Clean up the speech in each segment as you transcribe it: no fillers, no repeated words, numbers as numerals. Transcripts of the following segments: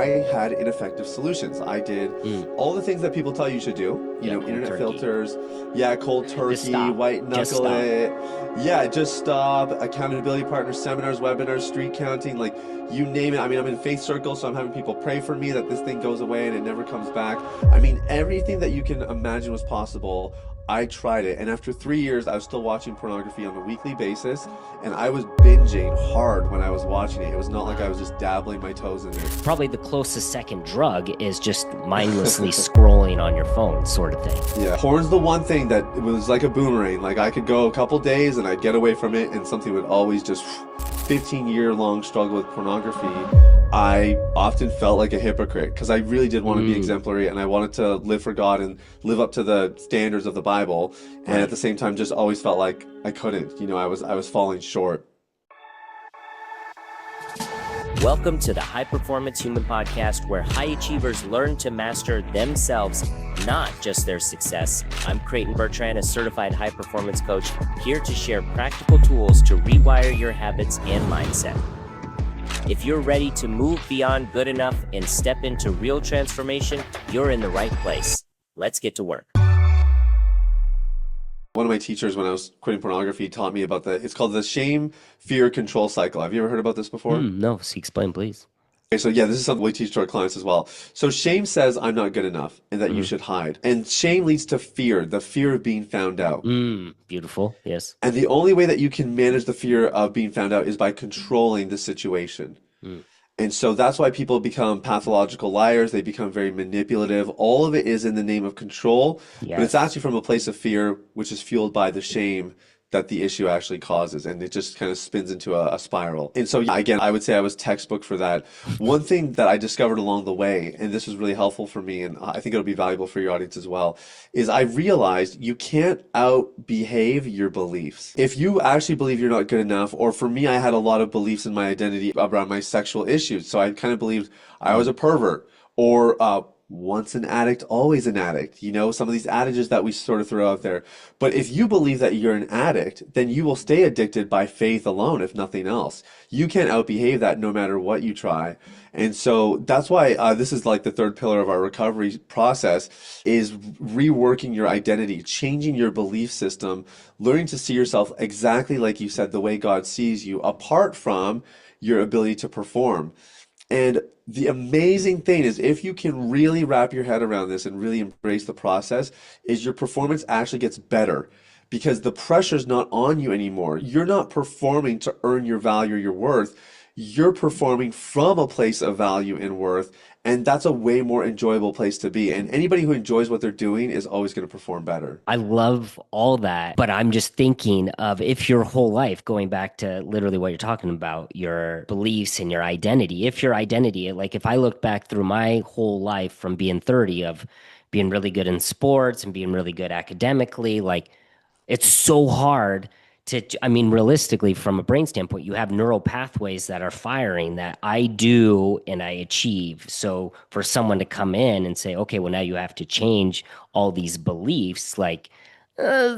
I had ineffective solutions. I did all the things that people tell you should do, Yeah, cold internet turkey. filters, cold Just turkey, stop. white Just knuckle stop. it. Yeah, just stop, accountability partners, seminars, webinars, street counting, like you name it. I mean, I'm in faith circles, so I'm having people pray for me that this thing goes away and it never comes back. I mean, everything that you can imagine was possible. I tried it, and after 3 years, I was still watching pornography on a weekly basis, and I was binging hard when I was watching it. It was not like I was just dabbling my toes in it. Probably the closest second drug is just mindlessly scrolling on your phone, sort of thing. Yeah, porn's the one thing that it was like a boomerang. Like I could go a couple days and I'd get away from it, and something would always just 15-year-long struggle with pornography. I often felt like a hypocrite because I really did want to be exemplary and I wanted to live for God and live up to the standards of the Bible. And at the same time, just always felt like I couldn't. I was falling short. Welcome to the High Performance Human Podcast, where high achievers learn to master themselves, not just their success. I'm Creighton Bertrand, a certified high performance coach, here to share practical tools to rewire your habits and mindset. If you're ready to move beyond good enough and step into real transformation, you're in the right place. Let's get to work. One of my teachers, when I was quitting pornography, taught me about it's called the shame, fear, control cycle. Have you ever heard about this before? No, explain, please. Okay, so this is something we teach to our clients as well. So shame says I'm not good enough and that you should hide. And shame leads to fear, the fear of being found out. Beautiful, yes. And the only way that you can manage the fear of being found out is by controlling the situation. And so that's why people become pathological liars. They become very manipulative. All of it is in the name of control, but it's actually from a place of fear, which is fueled by the shame that the issue actually causes. And it just kind of spins into a spiral. And so, again, I would say I was textbook for that. One thing that I discovered along the way, and this was really helpful for me, and I think it'll be valuable for your audience as well, is I realized you can't out-behave your beliefs. If you actually believe you're not good enough, or for me, I had a lot of beliefs in my identity around my sexual issues. So I kind of believed I was a pervert, or once an addict, always an addict. Some of these adages that we sort of throw out there. But if you believe that you're an addict, then you will stay addicted by faith alone, if nothing else. You can't outbehave that no matter what you try. And so that's why this is like the third pillar of our recovery process, is reworking your identity, changing your belief system, learning to see yourself exactly like you said, the way God sees you, apart from your ability to perform. And the amazing thing is, if you can really wrap your head around this and really embrace the process, is your performance actually gets better because the pressure's not on you anymore. You're not performing to earn your value or your worth. You're performing from a place of value and worth, and that's a way more enjoyable place to be. And anybody who enjoys what they're doing is always going to perform better. I love all that, but I'm just thinking of if your whole life, going back to literally what you're talking about, your beliefs and your identity, if your identity, like if I look back through my whole life from being 30 of being really good in sports and being really good academically, like it's so hard realistically, from a brain standpoint, you have neural pathways that are firing that I do and I achieve. So for someone to come in and say, okay, well, now you have to change all these beliefs, like,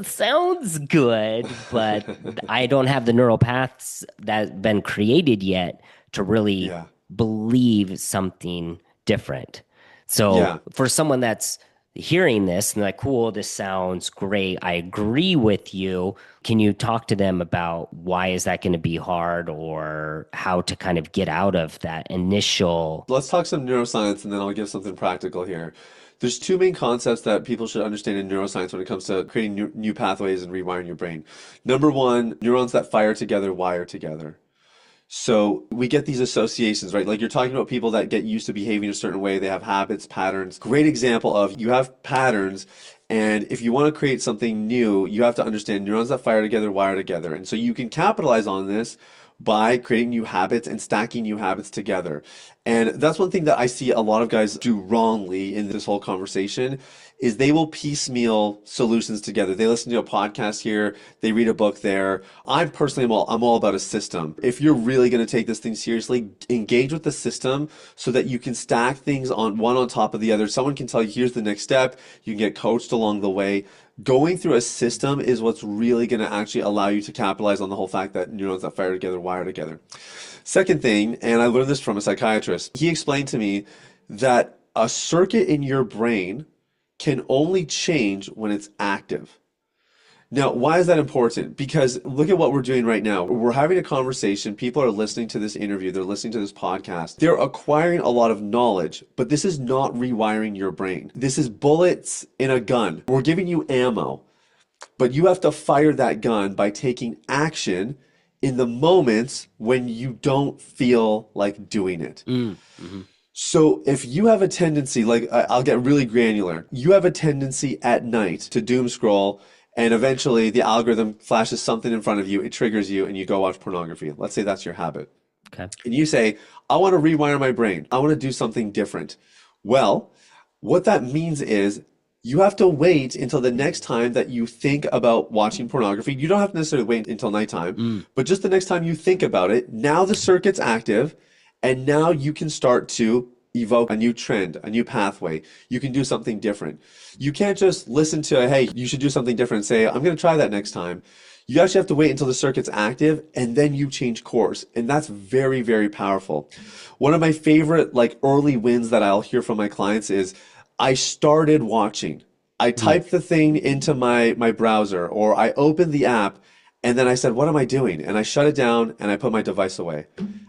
sounds good, but I don't have the neural paths that have been created yet to really believe something different. So for someone that's hearing this and like, cool, this sounds great, I agree with you, can you talk to them about why is that going to be hard, or how to kind of get out of that initial... Let's talk some neuroscience and then I'll give something practical here. There's two main concepts that people should understand in neuroscience when it comes to creating new pathways and rewiring your brain. Number one, neurons that fire together wire together. So we get these associations, right? Like you're talking about people that get used to behaving a certain way. They have habits, patterns. Great example of you have patterns, and if you want to create something new, you have to understand neurons that fire together wire together. And so you can capitalize on this by creating new habits and stacking new habits together. And that's one thing that I see a lot of guys do wrongly in this whole conversation, is they will piecemeal solutions together. They listen to a podcast here, they read a book there. I'm all about a system. If you're really going to take this thing seriously, engage with the system so that you can stack things on one on top of the other. Someone can tell you, here's the next step. You can get coached along the way. Going through a system is what's really going to actually allow you to capitalize on the whole fact that neurons that fire together wire together. Second thing, and I learned this from a psychiatrist, psychiatrist. He explained to me that a circuit in your brain can only change when it's active. Now, why is that important? Because look at what we're doing right now. We're having a conversation. People are listening to this interview. They're listening to this podcast. They're acquiring a lot of knowledge, but this is not rewiring your brain. This is bullets in a gun. We're giving you ammo, but you have to fire that gun by taking action in the moments when you don't feel like doing it. Mm-hmm. So if you have a tendency, like I'll get really granular, you have a tendency at night to doom scroll, and eventually the algorithm flashes something in front of you, it triggers you, and you go watch pornography. Let's say that's your habit. Okay. And you say, I want to rewire my brain. I want to do something different. Well, what that means is you have to wait until the next time that you think about watching pornography. You don't have to necessarily wait until nighttime, but just the next time you think about it, now the circuit's active, and now you can start to evoke a new trend, a new pathway. You can do something different. You can't just listen to, hey, you should do something different and say, I'm going to try that next time. You actually have to wait until the circuit's active and then you change course. And that's very, very powerful. One of my favorite like early wins that I'll hear from my clients is I started watching. I typed the thing into my browser or I opened the app and then I said, what am I doing? And I shut it down and I put my device away.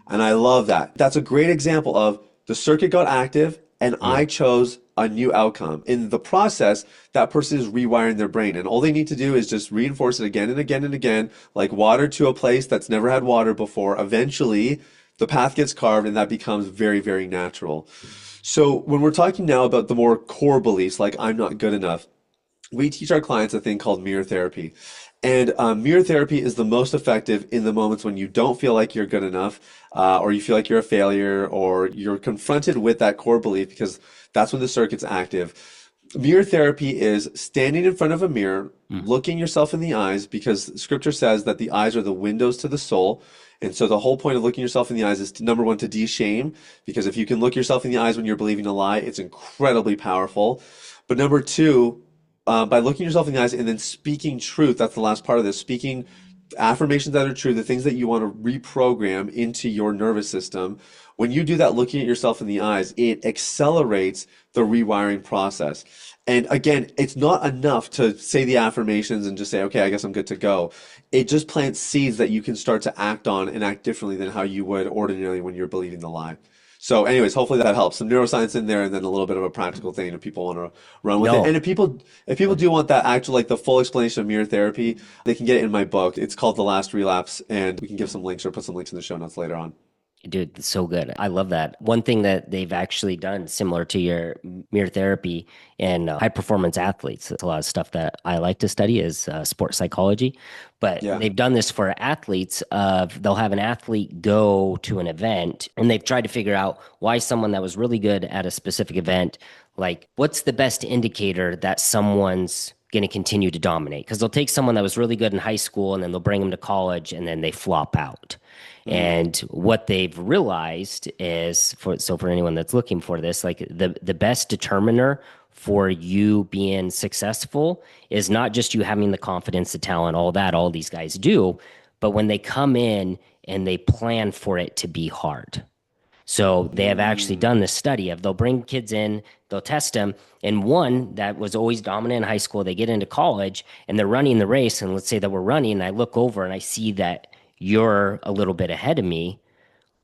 And I love that. That's a great example of the circuit got active and I chose a new outcome. In the process, that person is rewiring their brain. And all they need to do is just reinforce it again and again and again, like water to a place that's never had water before. Eventually, the path gets carved and that becomes very, very natural. So when we're talking now about the more core beliefs, like I'm not good enough, we teach our clients a thing called mirror therapy. And mirror therapy is the most effective in the moments when you don't feel like you're good enough, or you feel like you're a failure, or you're confronted with that core belief because that's when the circuit's active. Mirror therapy is standing in front of a mirror, looking yourself in the eyes, because scripture says that the eyes are the windows to the soul. And so the whole point of looking yourself in the eyes is to, number one, to de-shame, because if you can look yourself in the eyes when you're believing a lie, it's incredibly powerful. But number two, by looking yourself in the eyes and then speaking truth, that's the last part of this, speaking affirmations that are true, the things that you want to reprogram into your nervous system. When you do that, looking at yourself in the eyes, it accelerates the rewiring process. And again, it's not enough to say the affirmations and just say, okay, I guess I'm good to go. It just plants seeds that you can start to act on and act differently than how you would ordinarily when you're believing the lie. So anyways, hopefully that helps. Some neuroscience in there and then a little bit of a practical thing if people want to run with it. No. And if people do want that actual like the full explanation of mirror therapy, they can get it in my book. It's called The Last Relapse and we can give some links or put some links in the show notes later on. Dude, it's so good. I love that. One thing that they've actually done similar to your mirror therapy and high performance athletes, it's a lot of stuff that I like to study is sports psychology, but Yeah. they've done this for athletes of they'll have an athlete go to an event and they've tried to figure out why someone that was really good at a specific event, like what's the best indicator that someone's going to continue to dominate? Because they'll take someone that was really good in high school and then they'll bring them to college and then they flop out. And what they've realized is for anyone that's looking for this, like the best determiner for you being successful is not just you having the confidence, the talent, all that all these guys do, but when they come in and they plan for it to be hard. So they have actually done this study of they'll bring kids in, they'll test them, and one that was always dominant in high school, they get into college and they're running the race, and let's say that we're running, and I look over and I see that you're a little bit ahead of me.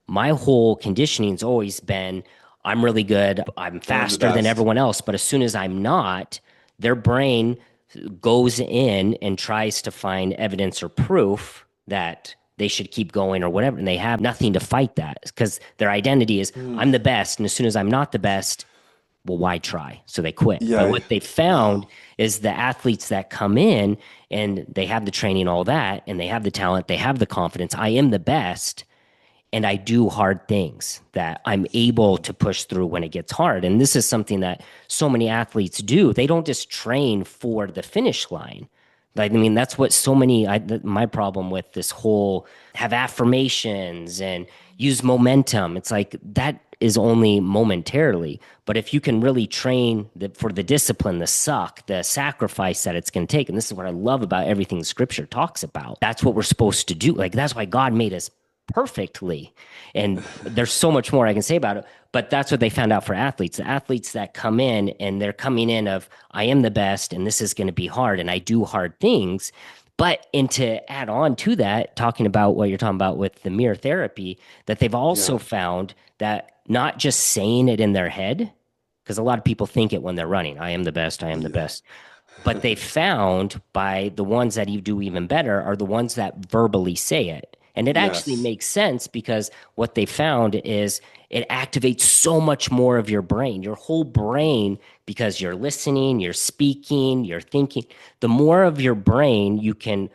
My whole conditioning's always been, I'm really good, I'm I'm the faster than best. everyone else, but as soon as I'm not, their brain goes in and tries to find evidence or proof that they should keep going or whatever, and they have nothing to fight that because their identity is I'm the best, and as soon as I'm not the best, well, why try? So they quit. But Yeah. what they found is the athletes that come in and they have the training, all that, and they have the talent, they have the confidence. I am the best, and I do hard things that I'm able to push through when it gets hard. And this is something that so many athletes do. They don't just train for the finish line. Like, I mean, that's what so many, my problem with this whole have affirmations and use momentum. It's like that is only momentarily. But if you can really train for the discipline, the suck, the sacrifice that it's going to take, and this is what I love about everything scripture talks about, that's what we're supposed to do. Like, that's why God made us perfectly. And there's so much more I can say about it, but that's what they found out for athletes. The athletes that come in and they're coming in of, I am the best and this is going to be hard and I do hard things. But and to add on to that, talking about what you're talking about with the mirror therapy, that they've also Yeah. found that not just saying it in their head, because a lot of people think it when they're running, I am the best, I am the Yeah. best. But they found by the ones that you do even better are the ones that verbally say it. And it actually Yes. makes sense because what they found is it activates so much more of your brain, your whole brain, because you're listening, you're speaking, you're thinking. The more of your brain you can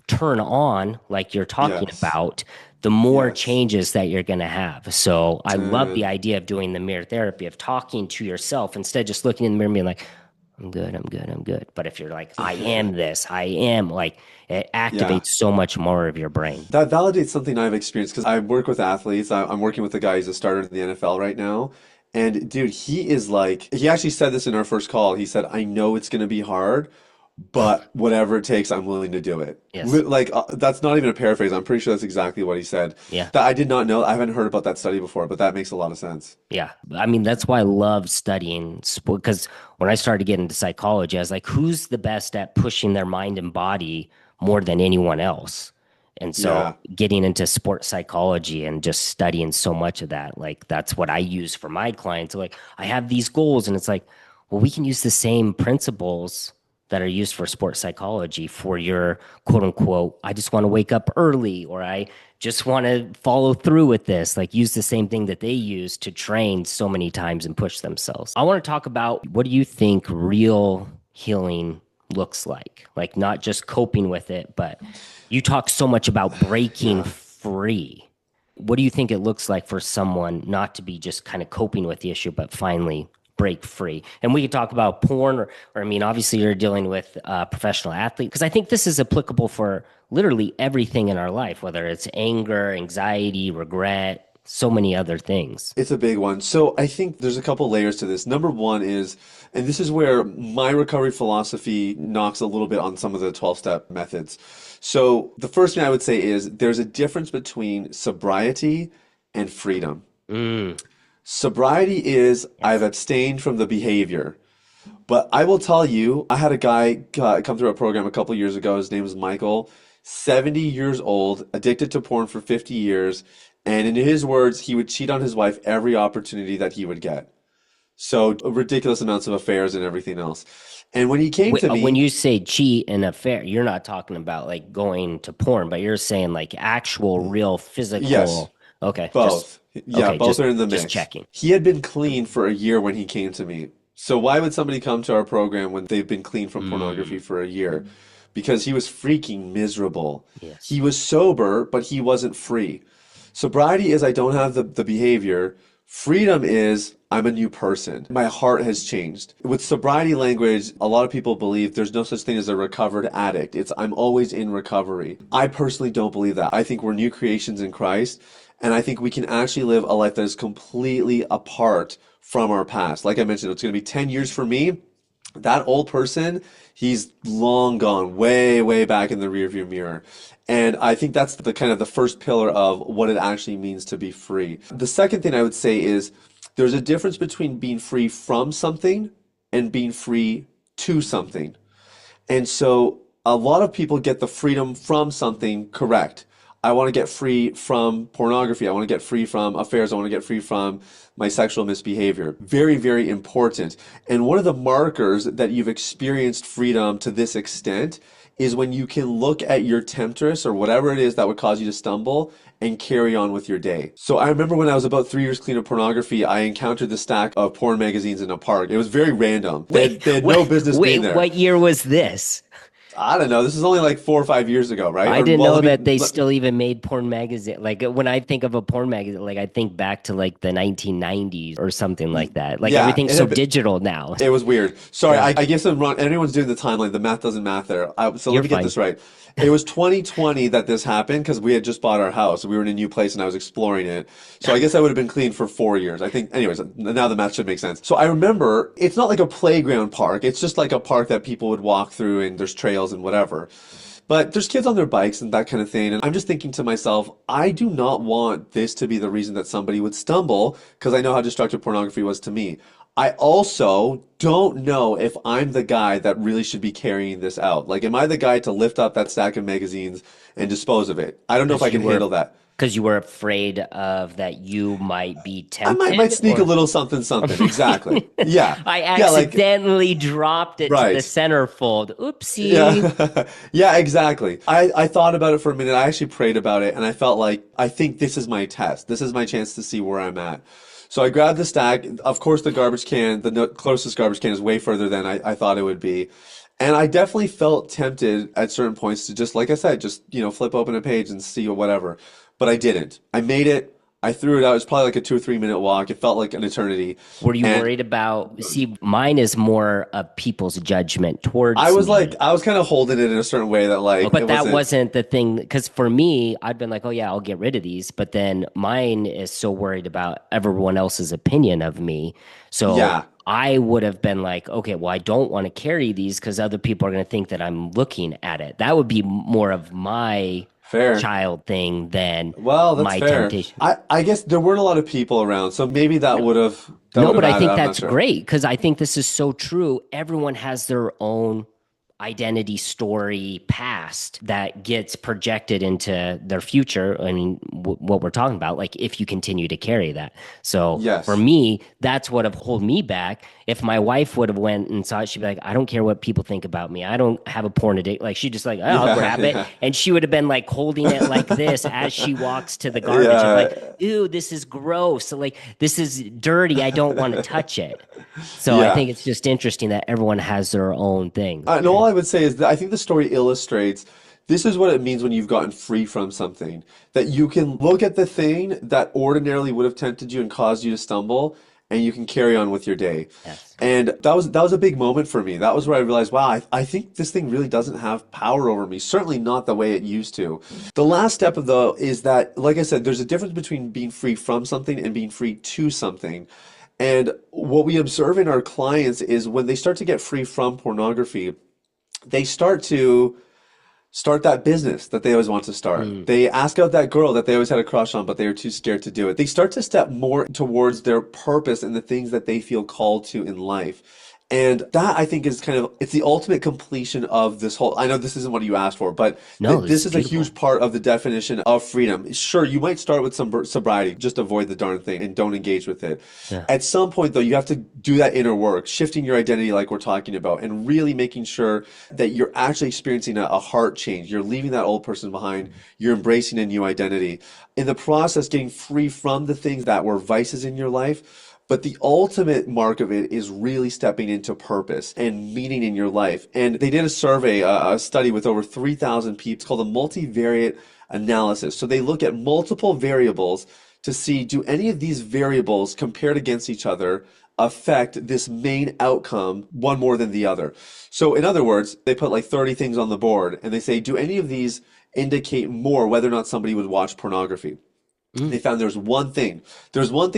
turn on, like you're talking Yes. about, the more Yes. changes that you're going to have. So I love the Dude. idea of doing the mirror therapy, of talking to yourself instead of just looking in the mirror and being like, I'm good, I'm good, I'm good. But if you're like, I am this, I am like, it Yeah. activates so much more of your brain. That validates something I've experienced because I work with athletes. I'm working with a guy who's a starter in the NFL right now. And dude, he is like, he actually said this in our first call. He said, I know it's going to be hard, but whatever it takes, I'm willing to do it. Yes. Like, that's not even a paraphrase. I'm pretty sure that's exactly what he said. Yeah. That I did not know. I haven't heard about that study before, but that makes a lot of sense. Yeah. I mean, that's why I love studying sport because when I started getting into psychology, I was like, who's the best at pushing their mind and body more than anyone else? And so Yeah. getting into sports psychology and just studying so much of that, like that's what I use for my clients. Like, I have these goals, and it's like, well, we can use the same principles that are used for sports psychology for your quote unquote, I just want to wake up early or I just want to follow through with this. Like, use the same thing that they use to train so many times and push themselves. I want to talk about what do you think real healing looks like not just coping with it, but you talk so much about breaking Yeah. free. What do you think it looks like for someone not to be just kind of coping with the issue, but finally break free? And we could talk about porn, or I mean, obviously you're dealing with a professional athlete, because I think this is applicable for literally everything in our life, whether it's anger, anxiety, regret, so many other things. It's a big one. So I think there's a couple layers to this. Number one is, and this is where my recovery philosophy knocks a little bit on some of the 12-step methods. So the first thing I would say is there's a difference between sobriety and freedom. Mm, Sobriety is I've yes. abstained from the behavior. But I will tell you, I had a guy come through a program a couple years ago. His name is Michael, 70 years old, addicted to porn for 50 years. And in his words, he would cheat on his wife every opportunity that he would get. So ridiculous amounts of affairs and everything else. And when he came to When me, you say cheat and affair, you're not talking about like going to porn, but you're saying like actual, real, yes, physical. Okay, both. Yeah, okay, both are in the just mix. checking. He had been clean for a year when he came to me. So why would somebody come to our program when they've been clean from pornography Mm, for a year? Because he was freaking miserable. He yes. was sober, but he wasn't free. Sobriety is I don't have the behavior. Freedom is I'm a new person. My heart has changed. With sobriety language, a lot of people believe there's no such thing as a recovered addict. It's I'm always in recovery. I personally don't believe that. I think we're new creations in Christ, and I think we can actually live a life that is completely apart from our past. Like I mentioned, it's going to be 10 years for me. That old person, he's long gone, way, way back in the rearview mirror. And I think that's the kind of the first pillar of what it actually means to be free. The second thing I would say is there's a difference between being free from something and being free to something. And so a lot of people get the freedom from something correct. I want to get free from pornography. I want to get free from affairs. I want to get free from my sexual misbehavior. Very, very important. And one of the markers that you've experienced freedom to this extent is when you can look at your temptress or whatever it is that would cause you to stumble and carry on with your day. So I remember when I was about 3 years clean of pornography, I encountered the stack of porn magazines in a park. It was very random. Wait, They had no wait, business wait, being there. what year was this? I don't know. This is only like 4 or 5 years ago, right? I Or didn't well, know let me. that they still even made porn magazine. Like when I think of a porn magazine, like I think back to like the 1990s or something like that. Like Yeah, everything's it so had been. digital now. It was weird. Sorry, Yeah, I guess I'm wrong. Everyone's doing the timeline. The math doesn't math there. So let you're me get fine. this right. It was 2020 that this happened because we had just bought our house. We were in a new place and I was exploring it. So I guess I would have been clean for 4 years. I think, anyways, now the math should make sense. So I remember it's not like a playground park. It's just like a park that people would walk through and there's trails and whatever. But there's kids on their bikes and that kind of thing. And I'm just thinking to myself, I do not want this to be the reason that somebody would stumble because I know how destructive pornography was to me. I also don't know if I'm the guy that really should be carrying this out. Like, am I the guy to lift up that stack of magazines and dispose of it? I don't know if Because I you can were handle that. because you were afraid of that you might be I might tempted, sneak a or little something something. Exactly. Yeah. I Yeah, like accidentally dropped it to the right. centerfold. Oopsie. Yeah. Yeah, exactly. I thought about it for a minute. I actually prayed about it and I felt like I think this is my test. This is my chance to see where I'm at. So I grabbed the stack. Of course, the garbage can, the closest garbage can is way further than I thought it would be. And I definitely felt tempted at certain points to just, like I said, just, flip open a page and see whatever. But I didn't. I made it. I threw it out. It was probably like a 2 or 3 minute walk. It felt like an eternity. Were you And worried about, see, mine is more of people's judgment I towards was like, me. I was kind of holding it in a certain way that Oh, like it but that wasn't, wasn't the thing. Because for me, I'd been like, oh, yeah, I'll get rid of these. But then mine is so worried about everyone else's opinion of me. So yeah, I would have been like, okay, well, I don't want to carry these because other people are going to think that I'm looking at it. That would be more of my fair. child thing than Well, that's my fair. temptation. I guess there weren't a lot of people around, so maybe No, that no, would have but I added. think I'm not that's sure. great because I think this is so true. Everyone has their own identity story past that gets projected into their future. I mean, what we're talking about, like if you continue to carry that. So for Yes. me, that's what have hold me back. If my wife would have went and saw it, she'd be like, I don't care what people think about me. I don't have a porn addict. Like she just like, oh, I'll Yeah, grab it. yeah. And she would have been like holding it like this as she walks to the garbage of like, Yeah. ew, this is gross. So like this is dirty. I don't want to touch it. So I Yeah. think it's just interesting that everyone has their own thing. And all I would say is that I think the story illustrates this is what it means when you've gotten free from something. That you can look at the thing that ordinarily would have tempted you and caused you to stumble, and you can carry on with your day. Yes. And that was a big moment for me. That was where I realized, wow, I think this thing really doesn't have power over me. Certainly not the way it used to. The last step of though is that, like I said, there's a difference between being free from something and being free to something. And what we observe in our clients is when they start to get free from pornography, they start that business that they always want to start. Mm. They ask out that girl that they always had a crush on, but they were too scared to do it. They start to step more towards their purpose and the things that they feel called to in life. And that I think is kind of, it's the ultimate completion of this whole, I know this isn't what you asked for, but No, this this is is a huge beautiful. part of the definition of freedom. Sure, you might start with some sobriety, just avoid the darn thing and don't engage with it. Yeah. At some point, though, you have to do that inner work, shifting your identity like we're talking about, and really making sure that you're actually experiencing a heart change. You're leaving that old person behind. You're embracing a new identity. In the process, getting free from the things that were vices in your life. But the ultimate mark of it is really stepping into purpose and meaning in your life. And they did a survey, a study with over 3,000 people. It's called a multivariate analysis. So they look at multiple variables to see, do any of these variables compared against each other affect this main outcome one more than the other? So in other words, they put like 30 things on the board and they say, do any of these indicate more whether or not somebody would watch pornography? They Mm. found there's one thing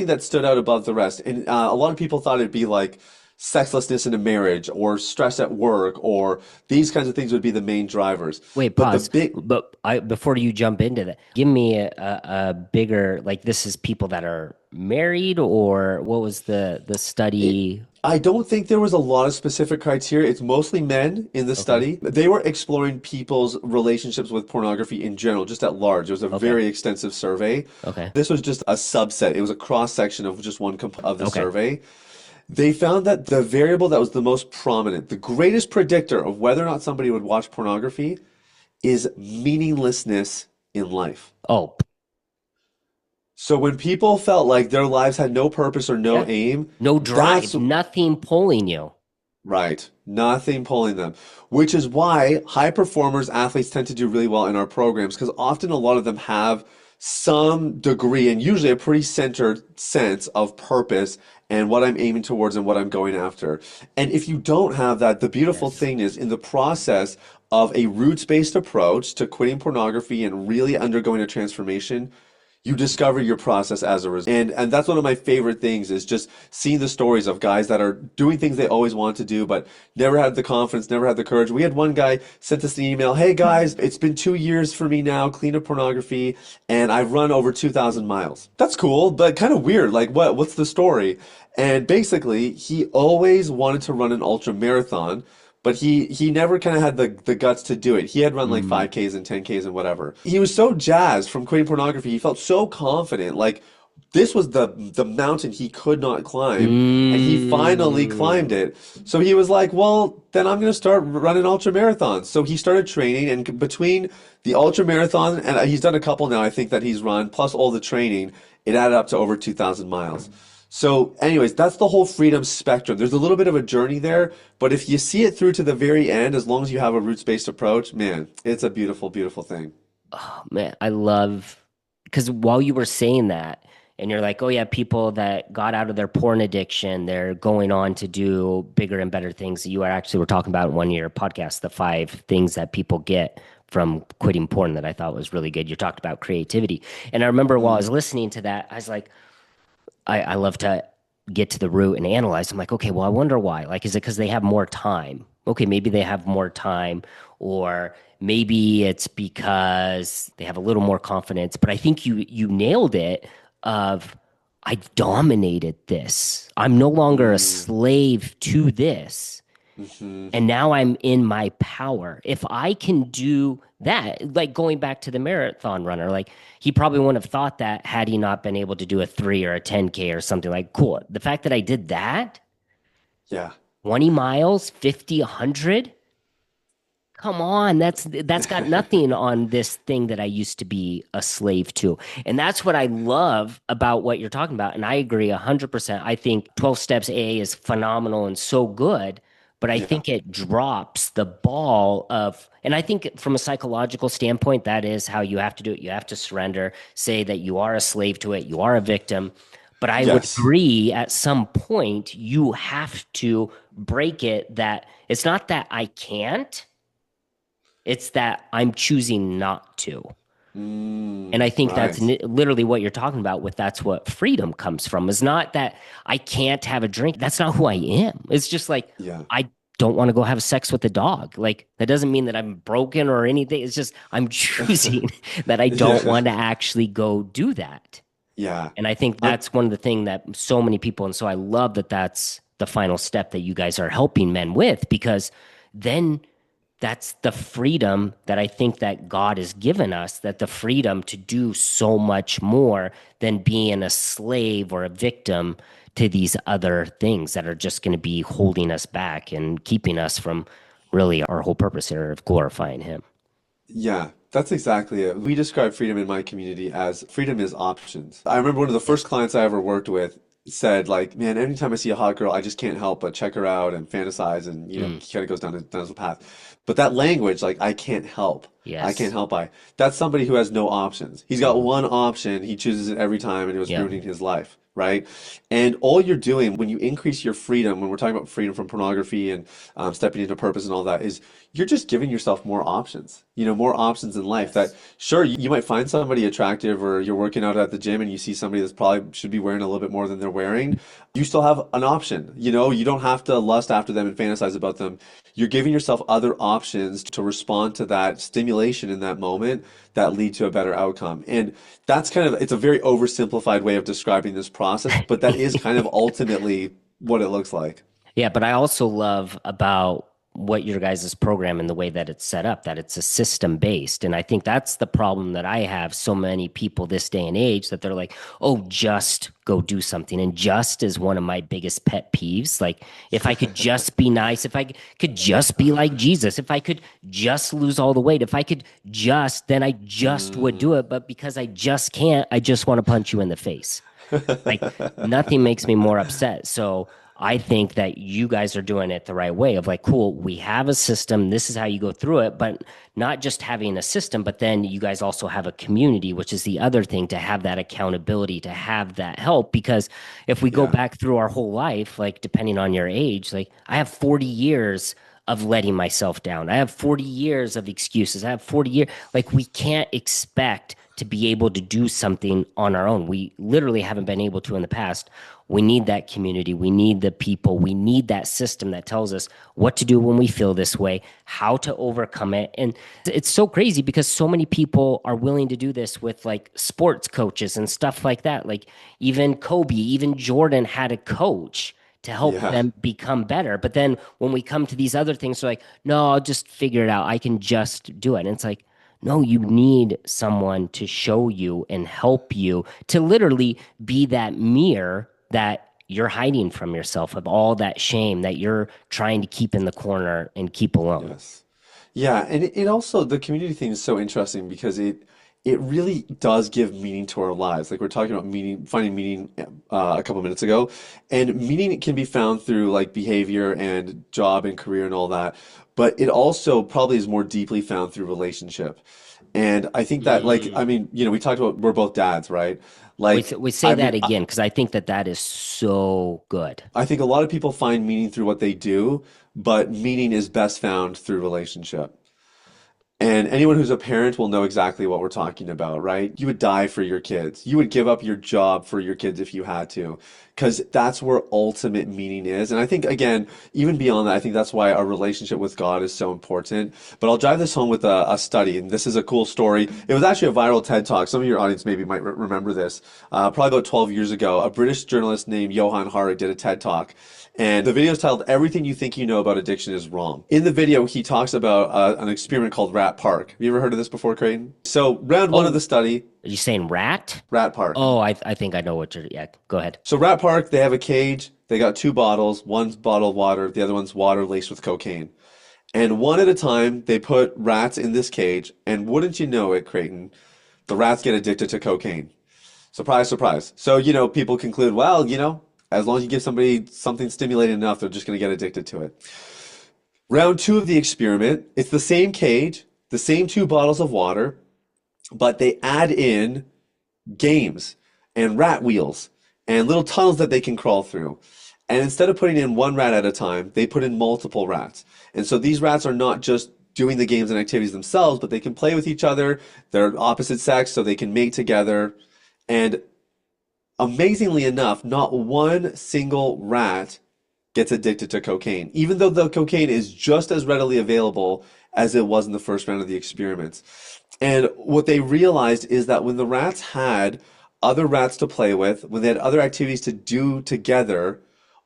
that stood out above the rest. And a lot of people thought it'd be like sexlessness in a marriage or stress at work or these kinds of things would be the main drivers. Wait, But the pause. big, But I before you jump into that, give me a bigger like this is people that are married or what was the it, study? I don't think there was a lot of specific criteria. It's mostly men in the Okay. study. They were exploring people's relationships with pornography in general, just at large. It was a Okay. very extensive survey. Okay. This was just a subset. It was a cross section of just one comp of the Okay. survey. They found that the variable that was the most prominent, the greatest predictor of whether or not somebody would watch pornography is meaninglessness in life. Oh, So when people felt like their lives had no purpose or no yeah. aim, No that's drive, nothing pulling you. right. Nothing pulling them, which is why high performers, athletes tend to do really well in our programs because often a lot of them have some degree and usually a pretty centered sense of purpose and what I'm aiming towards and what I'm going after. And if you don't have that, the beautiful Yes. thing is in the process of a roots-based approach to quitting pornography and really undergoing a transformation, You discover your process as a result. And that's one of my favorite things is just seeing the stories of guys that are doing things they always wanted to do, but never had the confidence, never had the courage. We had one guy sent us an email, "Hey guys, it's been 2 years for me now, clean of pornography, and I've run over 2,000 miles." That's cool, but kind of weird. Like what's the story? And basically, he always wanted to run an ultra marathon, but he never kind of had the guts to do it. He had run like Mm. 5Ks and 10Ks and whatever. He was so jazzed from quitting pornography. He felt so confident. Like this was the mountain he could not climb, and he finally climbed Mm. it. So he was like, "Well, then I'm going to start running ultra marathons." So he started training, and between the ultra marathon and he's done a couple now, I think that he's run, plus all the training, it added up to over 2,000 miles. So, anyways, that's the whole freedom spectrum. There's a little bit of a journey there, but if you see it through to the very end, as long as you have a roots-based approach, man, it's a beautiful, beautiful thing. Oh, man, I love because while you were saying that, and you're like, oh yeah, people that got out of their porn addiction, they're going on to do bigger and better things. You are actually were talking about in one of your podcasts, the 5 things that people get from quitting porn that I thought was really good. You talked about creativity. And I remember while I Mm, was listening to that, I was like, I love to get to the root and analyze. I'm like, okay, well, I wonder why. Like, is it because they have more time? Okay, maybe they have more time, or maybe it's because they have a little more confidence. But I think you nailed it. Of I dominated this. I'm no longer a mm, slave to this. hmm. And now I'm in my power. If I can do that, like going back to the marathon runner, like he probably wouldn't have thought that had he not been able to do a 3 or a 10K or something. Like, cool. The fact that I did that, Yeah. 20 miles, 50, 100, come on, that's got nothing on this thing that I used to be a slave to. And that's what I love about what you're talking about. And I agree 100%. I think 12 steps A is phenomenal and so good, but I Yeah. think it drops the ball of, and I think from a psychological standpoint, that is how you have to do it. You have to surrender, say that you are a slave to it, you are a victim. But I would Yes. agree at some point you have to break it that it's not that I can't, it's that I'm choosing not to. And Mm, I think that's right. literally what you're talking about with that's what freedom comes from. Is not that I can't have a drink. That's not who I am. It's just like Yeah. I don't want to go have sex with a dog. Like that doesn't mean that I'm broken or anything. It's just I'm choosing that I don't Yeah. want to actually go do that. Yeah. And I think I'm, that's one of the things that so many people, and so I love that that's the final step that you guys are helping men with, because then that's the freedom that I think that God has given us, that the freedom to do so much more than being a slave or a victim to these other things that are just going to be holding us back and keeping us from really our whole purpose here of glorifying Him. yeah, that's exactly it. We describe freedom in my community as freedom is options. I remember one of the first clients I ever worked with said like, man, anytime I see a hot girl, I just can't help but check her out and fantasize and, Mm, he kind of goes down his path. But that language, like, I can't help. I can't yes. help that's somebody who has no options. He's got Mhm. one option, he chooses it every time, and it was Yeah. ruining his life, right? And all you're doing when you increase your freedom, when we're talking about freedom from pornography and stepping into purpose and all that, is you're just giving yourself more options, more options in life that Yes. sure, you might find somebody attractive or you're working out at the gym and you see somebody that's probably should be wearing a little bit more than they're wearing. You still have an option. You don't have to lust after them and fantasize about them. You're giving yourself other options to respond to that stimulation in that moment that lead to a better outcome. And that's it's a very oversimplified way of describing this process, but that is kind of ultimately what it looks like. Yeah, but I also love about what your guys' program and the way that it's set up, that it's a system based. And I think that's the problem that I have so many people this day and age that they're like, oh, just go do something. And just is one of my biggest pet peeves. Like, if I could just be nice, if I could just be like Jesus, if I could just lose all the weight, if I could just, then I just would do Mm. it. But because I just can't, I just want to punch you in the face. Like nothing makes me more upset. So I think that you guys are doing it the right way of like, cool, we have a system. This is how you go through it, but not just having a system, but then you guys also have a community, which is the other thing to have that accountability, to have that help. Because if we go Yeah. back through our whole life, like depending on your age, like I have 40 years of letting myself down. I have 40 years of excuses. I have 40 years. Like we can't expect to be able to do something on our own. We literally haven't been able to in the past. We need that community. We need the people. We need that system that tells us what to do when we feel this way, how to overcome it. And it's so crazy because so many people are willing to do this with like sports coaches and stuff like that. Like even Kobe, even Jordan had a coach to help Yeah. them become better. But then when we come to these other things, they're like, no, I'll just figure it out. I can just do it. And it's like, no, you need someone to show you and help you to literally be that mirror that you're hiding from yourself of all that shame that you're trying to keep in the corner and keep alone. Yes. Yeah, and it also the community thing is so interesting because it really does give meaning to our lives. Like we're talking about meaning, finding meaning a couple minutes ago, and meaning can be found through like behavior and job and career and all that, but it also probably is more deeply found through relationship. And I think that like I Mm. mean, we talked about we're both dads, right? We, Like we say I that mean, again because I think that that is so good. I think a lot of people find meaning through what they do, but meaning is best found through relationship. And anyone who's a parent will know exactly what we're talking about, right? You would die for your kids. You would give up your job for your kids if you had to, because that's where ultimate meaning is. And I think, again, even beyond that, I think that's why our relationship with God is so important. But I'll drive this home with a study, and this is a cool story. It was actually a viral TED Talk. Some of your audience maybe might remember this. Probably about 12 years ago, a British journalist named Johan Hari did a TED Talk. And the video is titled "Everything You Think You Know About Addiction Is Wrong." In the video, he talks about an experiment called Rat Park. Have you ever heard of this before, Creighton? So, round one of the Oh, study, are you saying rat? Rat Park. Oh, I think I know what you're. Yeah, go ahead. So, Rat Park, they have a cage. They got two bottles. One's bottled water. The other one's water laced with cocaine. And one at a time, they put rats in this cage. And wouldn't you know it, Creighton, the rats get addicted to cocaine. Surprise, surprise. So, people conclude, well, as long as you give somebody something stimulating enough, they're just going to get addicted to it. Round two of the experiment, it's the same cage, the same two bottles of water, but they add in games and rat wheels and little tunnels that they can crawl through. And instead of putting in one rat at a time, they put in multiple rats. And so these rats are not just doing the games and activities themselves, but they can play with each other. They're opposite sex, so they can mate together. And amazingly enough, not one single rat gets addicted to cocaine, even though the cocaine is just as readily available as it was in the first round of the experiments. And what they realized is that when the rats had other rats to play with, when they had other activities to do together,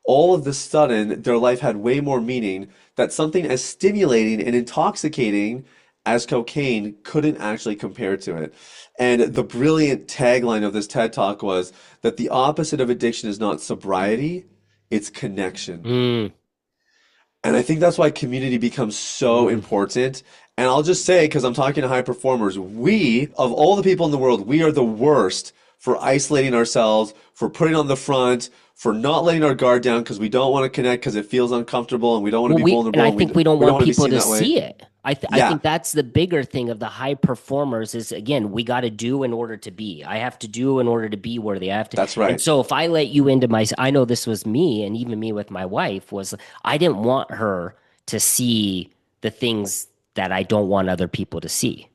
all of a sudden their life had way more meaning, that something as stimulating and intoxicating as cocaine couldn't actually compare to it. And the brilliant tagline of this TED Talk was that the opposite of addiction is not sobriety, it's connection. Mm, And I think that's why community becomes so mm. important. And I'll just say, because I'm talking to high performers, we, of all the people in the world, we are the worst for isolating ourselves, for putting on the front, for not letting our guard down because we don't want to connect because it feels uncomfortable and we don't want to Well, be and vulnerable I and think we don't we don't want want to be people seen to that way. see it. I Yeah, think that's the bigger thing of the high performers is again, we got to do in order to be. I have to do in order to be worthy. I have to. that's And right. so if I let you into my, I know this was me and even me with my wife was I didn't want her to see the things that I don't want other people to see.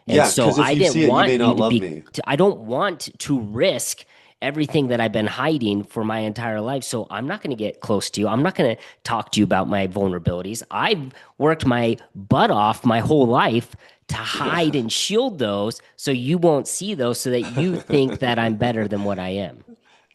And Yeah, so because if I you didn't see it, you want may you not to love be, me. I don't want to risk everything that I've been hiding for my entire life. So I'm not going to get close to you. I'm not going to talk to you about my vulnerabilities. I've worked my butt off my whole life to hide and shield those so you won't see those so that you think that I'm better than what I am.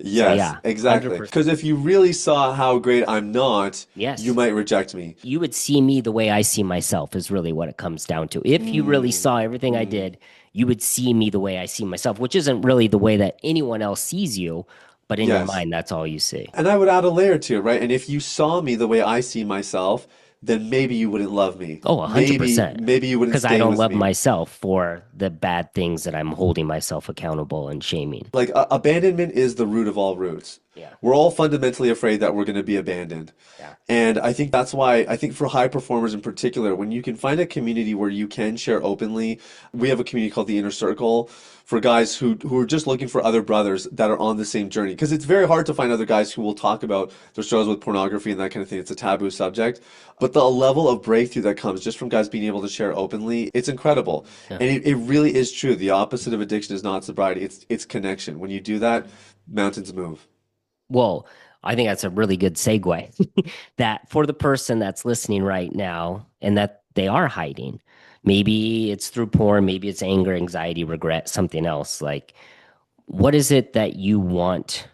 So Yes, yeah, exactly. 100%. Because if you really saw how great I'm not, you Yes. might reject me. You would see me the way I see myself is really what it comes down to. If you really Mm, saw everything I mm, did, you would see me the way I see myself, which isn't really the way that anyone else sees you, but in your yes. mind, that's all you see. And I would add a layer to it, right? And if you saw me the way I see myself, then maybe you wouldn't love me. Oh, Maybe, 100%. maybe you wouldn't Because I stay don't with love me. myself for the bad things that I'm holding myself accountable and shaming. Like abandonment is the root of all roots. Yeah. We're all fundamentally afraid that we're going to be abandoned. Yeah. And I think that's why I think for high performers in particular, when you can find a community where you can share openly, we have a community called the Inner Circle for guys who are just looking for other brothers that are on the same journey. Because it's very hard to find other guys who will talk about their struggles with pornography and that kind of thing. It's a taboo subject. But the level of breakthrough that comes just from guys being able to share openly, it's incredible. Yeah. And it really is true. The opposite of addiction is not sobriety, it's connection. When you do that, mountains move. Well, I think that's a really good segue. That for the person that's listening right now and that they are hiding, maybe it's through porn, maybe it's anger, anxiety, regret, something else. Like, what is it that you want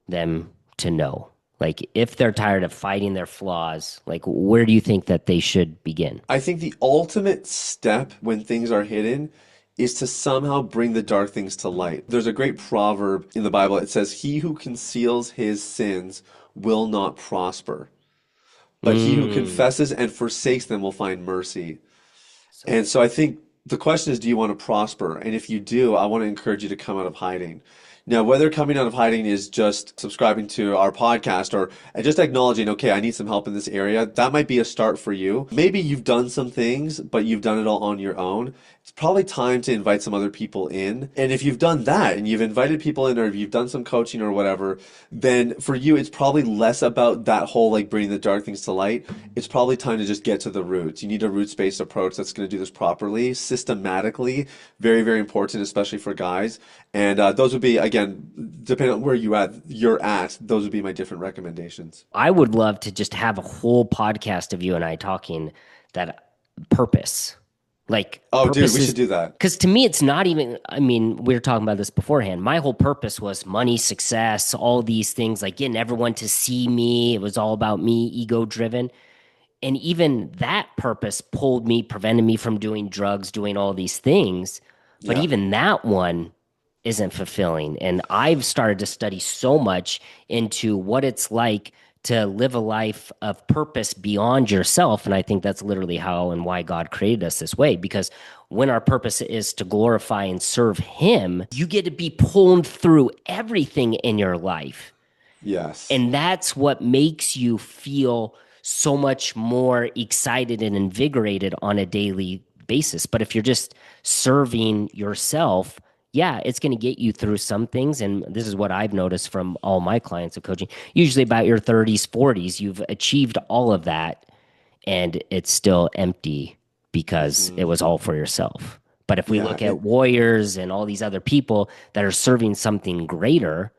them to know? Like, if they're tired of fighting their flaws, like, where do you think that they should begin? I think the ultimate step when things are hidden is to somehow bring the dark things to light. There's a great proverb in the Bible. It says, "He who conceals his sins will not prosper, but he who Mm, confesses and forsakes them will find mercy." so And so I think the question is, do you want to prosper? And if you do, I want to encourage you to come out of hiding. Now, whether coming out of hiding is just subscribing to our podcast or just acknowledging, okay, I need some help in this area, that might be a start for you. Maybe you've done some things, but you've done it all on your own. It's probably time to invite some other people in. And if you've done that and you've invited people in or if you've done some coaching or whatever, then for you, it's probably less about that whole like bringing the dark things to light. It's probably time to just get to the roots. You need a roots-based approach that's going to do this properly, systematically. Very, very important, especially for guys. And those would be, again, depending on where you're at, those would be my different recommendations. I would love to just have a whole podcast of you and I talking that purpose. Like Oh, dude, purpose we should is do that. because to me it's not even, I mean, we were talking about this beforehand. My whole purpose was money, success, all these things, like getting everyone to see me. It was all about me, ego driven. And even that purpose pulled me, prevented me from doing drugs, doing all these things. But Yeah. even that one isn't fulfilling. And I've started to study so much into what it's like to live a life of purpose beyond yourself. And I think that's literally how and why God created us this way. Because when our purpose is to glorify and serve Him, you get to be pulled through everything in your life. Yes. And that's what makes you feel so much more excited and invigorated on a daily basis. But if you're just serving yourself, yeah, it's going to get you through some things. And this is what I've noticed from all my clients of coaching. Usually, about your 30s, 40s, you've achieved all of that and it's still empty because it Hmm. was all for yourself. But if we Yeah. look at warriors and all these other people that are serving something greater,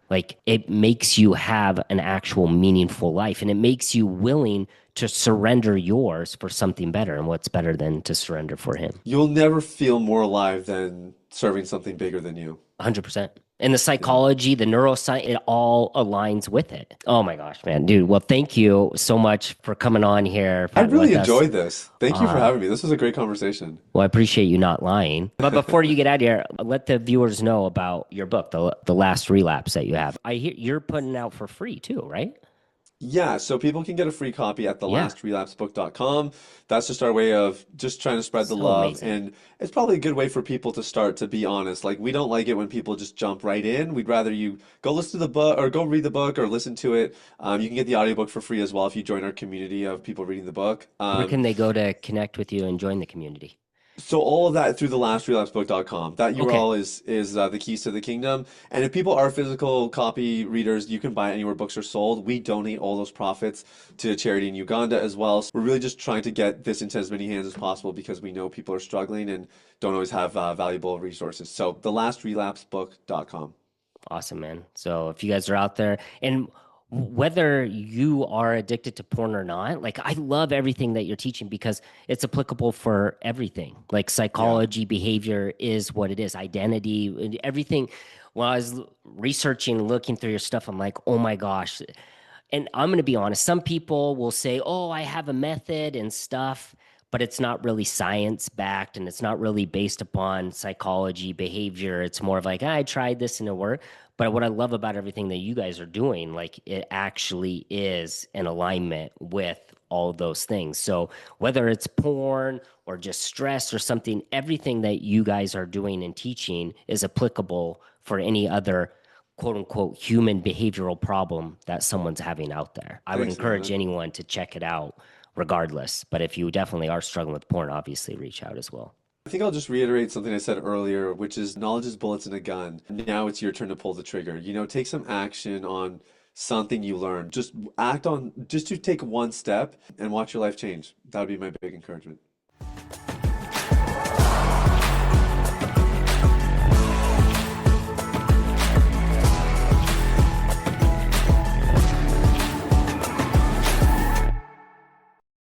like it makes you have an actual meaningful life and it makes you willing to surrender yours for something better. And what's better than to surrender for Him? You'll never feel more alive than serving something bigger than you. 100%. And the Yeah. psychology, the neuroscience, it all aligns with it. Oh my gosh, man, dude. Well, thank you so much for coming on here, I chatting really with us. enjoyed this. Thank you for Uh, having me. This was a great conversation. Well, I appreciate you not lying. But before you get out of here, let the viewers know about your book, the last relapse that you have. I hear you're putting it out for free too, right? Yeah, so people can get a free copy at Yeah. thelast relapsebook.com. That's just our way of just trying to spread the So love. amazing. And it's probably a good way for people to start, to be honest. Like, we don't like it when people just jump right in. We'd rather you go listen to the book or go read the book or listen to it. You can get the audiobook for free as well if you join our community of people reading the book. Where can they go to connect with you and join the community? So all of that through the thelast relapsebook.com. That Okay. URL is the keys to the kingdom. And if people are physical copy readers, you can buy it anywhere books are sold. We donate all those profits to a charity in Uganda as well. So we're really just trying to get this into as many hands as possible because we know people are struggling and don't always have valuable resources. So thelast relapsebook.com. Awesome, man. So if you guys are out there and whether you are addicted to porn or not, like I love everything that you're teaching because it's applicable for everything. Like Yeah. psychology, behavior is what it is, identity, everything. When I was researching, looking through your stuff, I'm like, oh my gosh. And I'm going to be honest, some people will say, oh, I have a method and stuff, but it's not really science backed and it's not really based upon psychology, behavior. It's more of like, I tried this and it worked. But what I love about everything that you guys are doing, like it actually is in alignment with all those things. So whether it's porn or just stress or something, everything that you guys are doing and teaching is applicable for any other quote unquote human behavioral problem that someone's having out there. I would Thanks, man. encourage anyone to check it out regardless. But if you definitely are struggling with porn, obviously reach out as well. I think I'll just reiterate something I said earlier, which is knowledge is bullets in a gun. Now it's your turn to pull the trigger. Take some action on something you learned. Just act on, just to take one step and watch your life change. That would be my big encouragement.